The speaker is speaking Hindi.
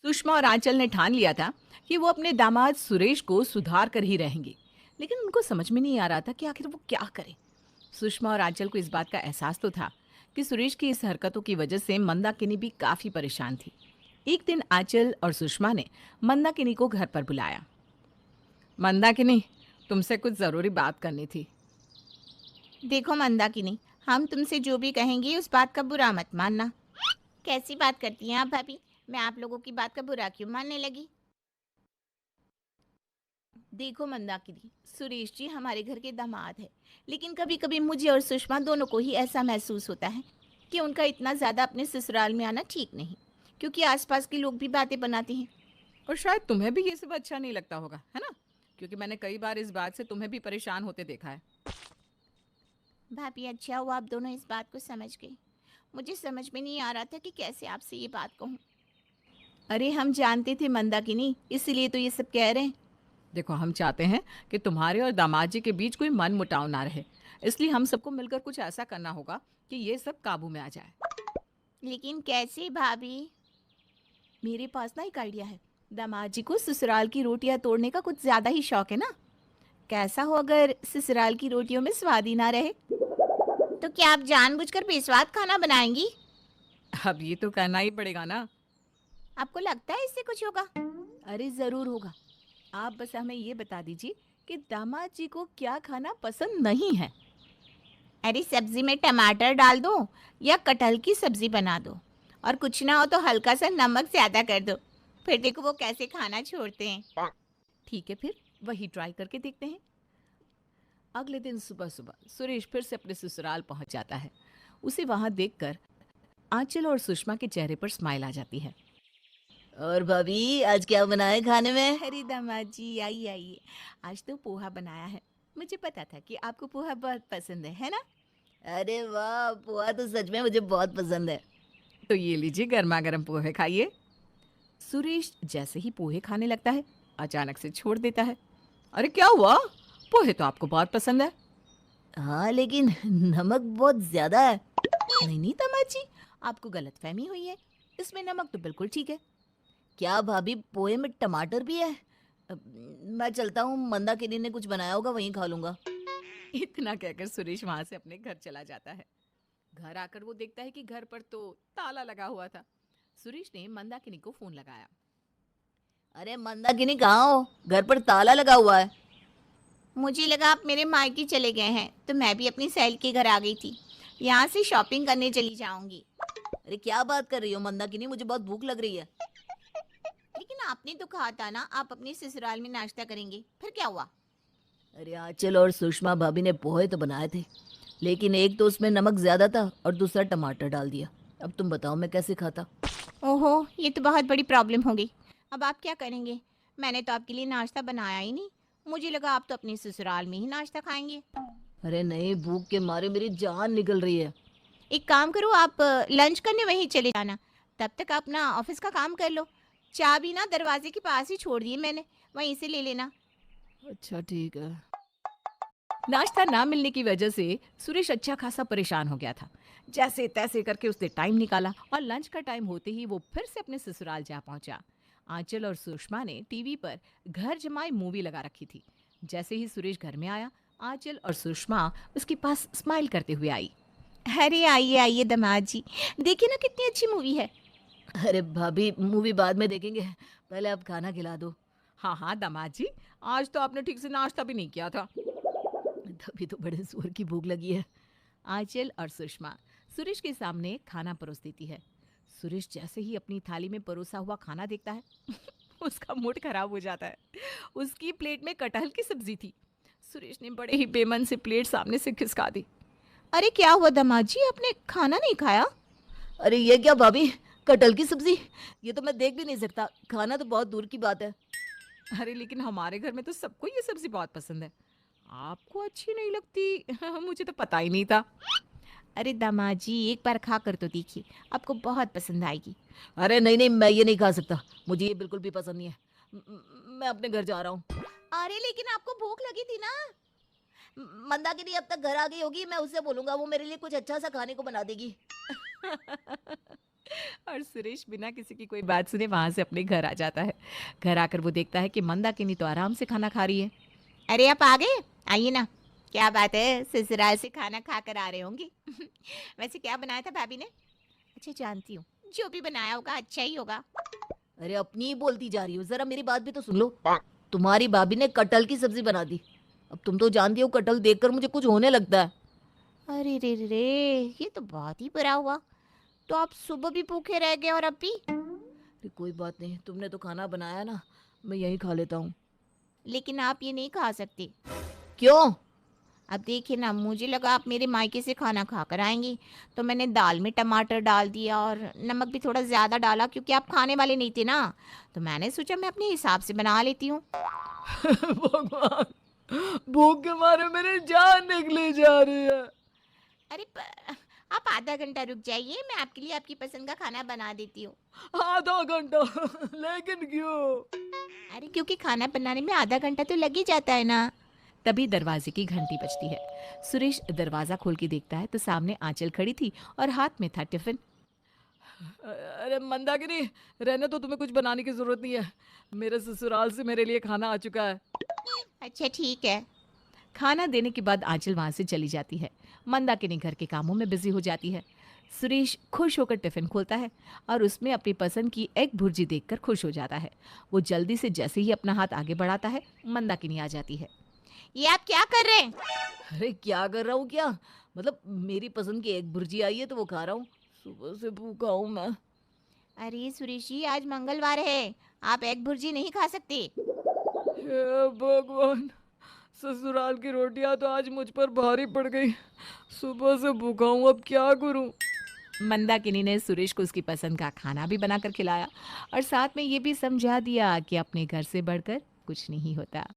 सुषमा और आंचल ने ठान लिया था कि वो अपने दामाद सुरेश को सुधार कर ही रहेंगे। लेकिन उनको समझ में नहीं आ रहा था कि आखिर वो क्या करें। सुषमा और आंचल को इस बात का एहसास तो था कि सुरेश की इस हरकतों की वजह से मंदाकिनी भी काफी परेशान थी। एक दिन आंचल और सुषमा ने मंदाकिनी को घर पर बुलाया। मंदाकिनी, तुमसे कुछ जरूरी बात करनी थी। देखो मंदाकिनी, हम तुमसे जो भी कहेंगे उस बात का बुरा मत मानना। कैसी बात करती हैं आप भाभी? मैं आप लोगों की बात का बुरा क्यों मानने लगी? देखो मंदाकिनी, सुरेश जी हमारे घर के दामाद है, लेकिन कभी कभी मुझे और सुषमा दोनों को ही ऐसा महसूस होता है कि उनका इतना ज़्यादा अपने ससुराल में आना ठीक नहीं, क्योंकि आसपास के लोग भी बातें बनाते हैं। और शायद तुम्हें भी ये सब अच्छा नहीं लगता होगा, है ना? क्योंकि मैंने कई बार इस बात से तुम्हें भी परेशान होते देखा है। भाभी अच्छा हुआ आप दोनों इस बात को समझ गए। मुझे समझ में नहीं आ रहा था कि कैसे आपसे ये बात कहूँ। अरे हम जानते थे मंदाकिनी, इसीलिए तो ये सब कह रहे हैं। देखो, हम चाहते हैं कि तुम्हारे और दामाद जी के बीच कोई मन मुटाव ना रहे। इसलिए हम सबको मिलकर कुछ ऐसा करना होगा कि ये सब काबू में आ जाए। लेकिन कैसे भाभी? मेरे पास ना एक आइडिया है। दामाद जी को ससुराल की रोटियां तोड़ने का कुछ ज्यादा ही शौक है ना। कैसा हो अगर ससुराल की रोटियों में स्वाद ही ना रहे? तो क्या आप जानबूझकर बेस्वाद खाना बनाएंगी? अब ये तो करना ही पड़ेगा ना। आपको लगता है इससे कुछ होगा? अरे जरूर होगा। आप बस हमें ये बता दीजिए कि दामाद जी को क्या खाना पसंद नहीं है। अरे सब्जी में टमाटर डाल दो या कटहल की सब्जी बना दो, और कुछ ना हो तो हल्का सा नमक ज्यादा कर दो। फिर देखो वो कैसे खाना छोड़ते हैं। ठीक है, फिर वही ट्राई करके देखते हैं। अगले दिन सुबह सुबह सुरेश फिर से अपने ससुराल पहुंच जाता है। उसे वहां देखकर आंचल और सुषमा के चेहरे पर स्माइल आ जाती है। और भाभी आज क्या बनाए खाने में? अरे दामाद जी, आइए आइए। आज तो पोहा बनाया है। मुझे पता था कि आपको पोहा बहुत पसंद है ना? अरे वाह, पोहा तो सच में मुझे बहुत पसंद है। तो ये लीजिए, गर्मा गर्म पोहे खाइए। सुरेश जैसे ही पोहे खाने लगता है, अचानक से छोड़ देता है। अरे क्या हुआ? पोहे तो आपको बहुत पसंद है। हाँ लेकिन नमक बहुत ज्यादा है। नहीं नहीं दामाद जी, आपको गलतफहमी हुई है। इसमें नमक तो बिल्कुल ठीक है। क्या भाभी, पोहे में टमाटर भी है? मैं चलता हूँ, मंदाकिनी ने कुछ बनाया होगा वहीं खा लूंगा। इतना कहकर सुरेश वहां से अपने घर चला जाता है। घर आकर वो देखता है कि घर पर तो ताला लगा हुआ था। सुरेश ने मंदाकिनी को फोन लगाया। अरे मंदाकिनी कहाँ हो? घर पर ताला लगा हुआ है। मुझे लगा आप मेरे मायके चले गए हैं, तो मैं भी अपनी सहेली के घर आ गई थी। यहाँ से शॉपिंग करने चली जाऊंगी। अरे क्या बात कर रही हो मंदाकिनी, मुझे बहुत भूख लग रही है। लेकिन आपने तो कहा था ना आप अपने ससुराल में नाश्ता करेंगे, फिर क्या हुआ? अरे आंचल और सुषमा भाभी ने पोहे तो बनाए थे, लेकिन एक तो उसमें नमक ज्यादा था और दूसरा टमाटर डाल दिया। अब तुम बताओ मैं कैसे खाता? ओहो, ये तो बहुत बड़ी प्रॉब्लम हो गई। अब आप क्या करेंगे? मैंने तो आपके लिए नाश्ता बनाया ही नहीं। मुझे लगा आप तो अपने ससुराल में ही नाश्ता खाएंगे। अरे नहीं, भूख के मारे मेरी जान निकल रही है। एक काम करो, आप लंच करने वहीं चले जाना। तब तक आप ना ऑफिस का काम कर लो। चाबी ना दरवाजे के पास ही छोड़ दी है मैंने, वहीं से ले लेना। अच्छा ठीक है। नाश्ता ना मिलने की वजह से सुरेश अच्छा खासा परेशान हो गया था। जैसे तैसे करके उसने टाइम निकाला और लंच का टाइम होते ही वो फिर से अपने ससुराल जा पहुंचा। आंचल और सुषमा ने टीवी पर घर जमाई मूवी लगा रखी थी। जैसे ही सुरेश घर में आया, आंचल और सुषमा उसके पास स्माइल करते हुए आई। अरे आइए आइए दामाद जी, देखिए ना कितनी अच्छी मूवी है। अरे भाभी, मूवी बाद में देखेंगे, पहले आप खाना खिला दो। हाँ हाँ दामाद जी, आज तो आपने ठीक से नाश्ता भी नहीं किया था। तभी तो बड़े जोर की भूख लगी है। आंचल और सुषमा सुरेश के सामने खाना परोस देती है। सुरेश जैसे ही अपनी थाली में परोसा हुआ खाना देखता है उसका मूड खराब हो जाता है। उसकी प्लेट में कटहल की सब्जी थी। सुरेश ने बड़े ही बेमन से प्लेट सामने से खिसका दी। अरे क्या हुआ दामाद जी, आपने खाना नहीं खाया? अरे ये क्या भाभी, कटहल की सब्जी? ये तो मैं देख भी नहीं सकता, खाना तो बहुत दूर की बात है। अरे लेकिन हमारे घर में तो सबको ये सब्जी बहुत पसंद है। आपको अच्छी नहीं लगती? मुझे तो पता ही नहीं था। अरे दामाद जी, एक बार खा कर तो देखिए, आपको बहुत पसंद आएगी। अरे नहीं नहीं, मैं ये नहीं खा सकता, मुझे ये बिल्कुल भी पसंद नहीं है। मैं अपने घर जा रहा हूँ। अरे लेकिन आपको भूख लगी थी ना। मंदाकिनी अब तक घर आ गई होगी, मैं उससे बोलूंगा, वो मेरे लिए कुछ अच्छा सा खाने को बना देगी। और सुरेश बिना किसी की कोई बात सुने वहां से अपने घर आ जाता है। घर आकर वो देखता है कि मंदाकिनी तो आराम से खाना खा रही है। अरे आप आ गए, आइए ना। क्या बात है, ससुराल से खाना खा कर आ रहे होंगे। वैसे क्या बनाया था भाभी ने? अच्छा जानती हूँ, जो भी बनाया होगा अच्छा ही होगा। अरे अपनी ही बोलती जा रही हो, जरा मेरी बात भी तो सुन लो। तुम्हारी भाभी ने कटहल की सब्जी बना दी। अब तुम तो जानती हो कटहल देखकर मुझे कुछ होने लगता है। अरे रे रे रे, ये तो बहुत ही बुरा हुआ। तो आप सुबह भी भूखे रह गए और अब भी? अरे कोई बात नहीं, तुमने तो खाना बनाया ना, मैं यही खा लेता हूँ। लेकिन आप ये नहीं खा सकते। क्यों? अब देखिए ना, मुझे लगा आप मेरे मायके से खाना खा कर आएंगी, तो मैंने दाल में टमाटर डाल दिया और नमक भी थोड़ा ज़्यादा डाला, क्योंकि आप खाने वाले नहीं थे ना। तो मैंने सोचा मैं अपने हिसाब से बना लेती हूँ। भगवान, भूख के मारे मेरी जान निकली जा रही है। अरे आप आधा घंटा रुक जाइए, मैं आपके लिए आपकी पसंद का खाना बना देती हूँ। आधा घंटा? लेकिन क्यों? अरे क्योंकि खाना बनाने में आधा घंटा तो लग ही जाता है ना। तभी दरवाजे की घंटी बजती है। सुरेश दरवाजा खोल के देखता है तो सामने आंचल खड़ी थी और हाथ में था टिफिन। अरे मंदाकिनी, रहने तो, तुम्हें कुछ बनाने की जरूरत नहीं है। मेरे ससुराल से मेरे लिए खाना आ चुका है। अच्छा ठीक है। खाना देने के बाद आंचल वहां से चली जाती है। मंदाकिनी घर के कामों में बिजी हो जाती है। सुरेश खुश होकर टिफिन खोलता है और उसमें अपनी पसंद की एग भुर्जी देखकर खुश हो जाता है। वो जल्दी से जैसे ही अपना हाथ आगे बढ़ाता है, मंदाकिनी आ जाती है। ये आप क्या कर रहे हैं? अरे क्या कर रहा हूँ क्या? मतलब मेरी पसंद की एक भुर्जी आई है तो वो खा रहा हूँ। सुबह से भूखा हूँ मैं। अरे सुरेश जी, आज मंगलवार है, आप एग भुर्जी नहीं खा सकते। हे भगवान, ससुराल की रोटियां तो आज मुझ पर भारी पड़ गई। सुबह से भूखा हूँ, अब क्या करूँ? मंदाकिनी ने सुरेश को उसकी पसंद का खाना भी बनाकर खिलाया और साथ में ये भी समझा दिया कि अपने घर से बढ़कर कुछ नहीं होता।